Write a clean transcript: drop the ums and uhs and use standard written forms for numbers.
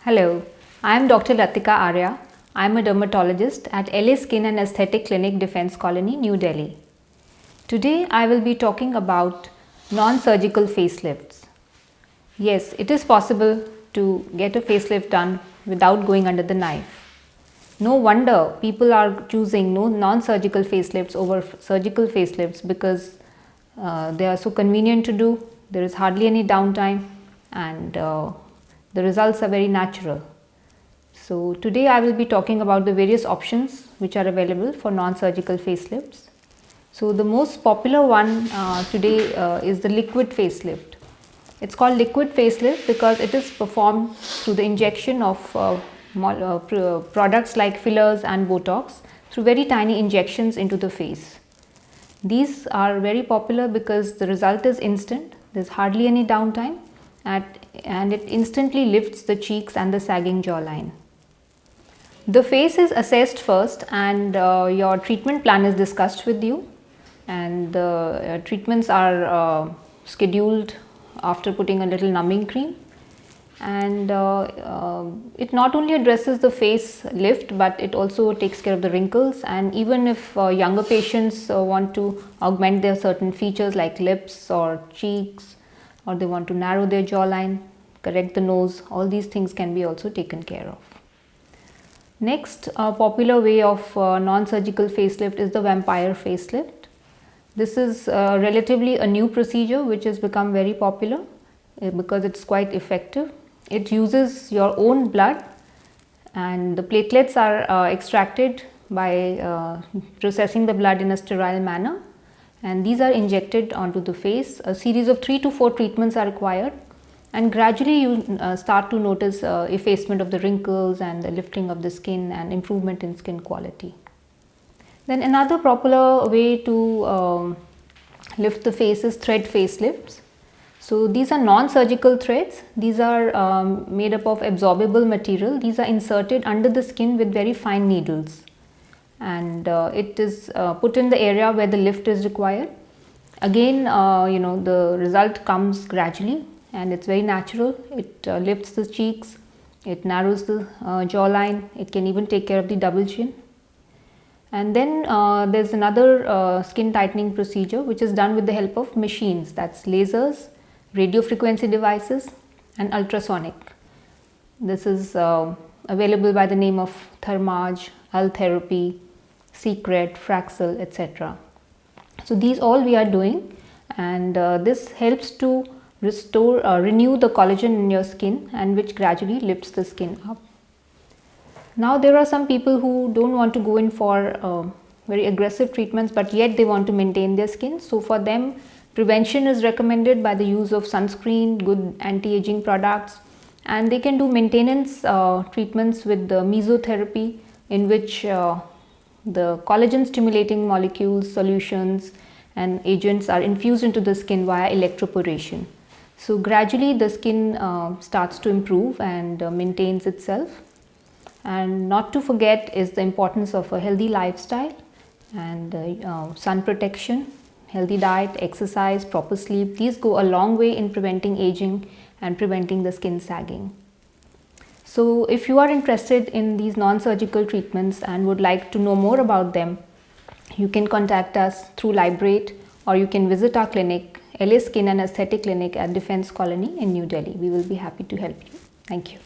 Hello, I am Dr. Latika Arya. I am a dermatologist at LA Skin and Aesthetic Clinic, Defense Colony, New Delhi. Today I will be talking about non-surgical facelifts. Yes, it is possible to get a facelift done without going under the knife. No wonder people are choosing non-surgical facelifts over surgical facelifts because they are so convenient to do. There is hardly any downtime and the results are very natural. So today I will be talking about the various options which are available for non-surgical facelifts. So the most popular one today is the liquid facelift. It's called liquid facelift because it is performed through the injection of products like fillers and Botox through very tiny injections into the face. These are very popular because the result is instant, there's hardly any downtime and it instantly lifts the cheeks and the sagging jawline. The face is assessed first and your treatment plan is discussed with you, and the treatments are scheduled after putting a little numbing cream, and it not only addresses the face lift but it also takes care of the wrinkles. And even if younger patients want to augment their certain features like lips or cheeks, or they want to narrow their jawline, correct the nose, all these things can be also taken care of. Next popular way of non-surgical facelift is the vampire facelift. This is relatively a new procedure which has become very popular because it's quite effective. It uses your own blood and the platelets are extracted by processing the blood in a sterile manner, and these are injected onto the face. A series of 3 to 4 treatments are required, and gradually you start to notice effacement of the wrinkles and the lifting of the skin and improvement in skin quality. Then another popular way to lift the face is thread facelifts. So these are non-surgical threads. These are made up of absorbable material. These are inserted under the skin with very fine needles, and it is put in the area where the lift is required. Again, the result comes gradually and it's very natural. It lifts the cheeks, it narrows the jawline, it can even take care of the double chin. And then there's another skin tightening procedure which is done with the help of machines, that's lasers, radio frequency devices and ultrasonic. This is available by the name of Thermage, Ultherapy, Secret, Fraxel, etc. So these all we are doing, and this helps to renew the collagen in your skin, and which gradually lifts the skin up. Now there are some people who don't want to go in for very aggressive treatments, but yet they want to maintain their skin. So for them, prevention is recommended by the use of sunscreen, good anti-aging products, and they can do maintenance treatments with the mesotherapy, in which the collagen stimulating molecules, solutions and agents are infused into the skin via electroporation. So gradually the skin starts to improve and maintains itself. And not to forget is the importance of a healthy lifestyle and sun protection, healthy diet, exercise, proper sleep. These go a long way in preventing aging and preventing the skin sagging. So if you are interested in these non-surgical treatments and would like to know more about them, you can contact us through Librate, or you can visit our clinic, LA Skin and Aesthetic Clinic at Defense Colony in New Delhi. We will be happy to help you. Thank you.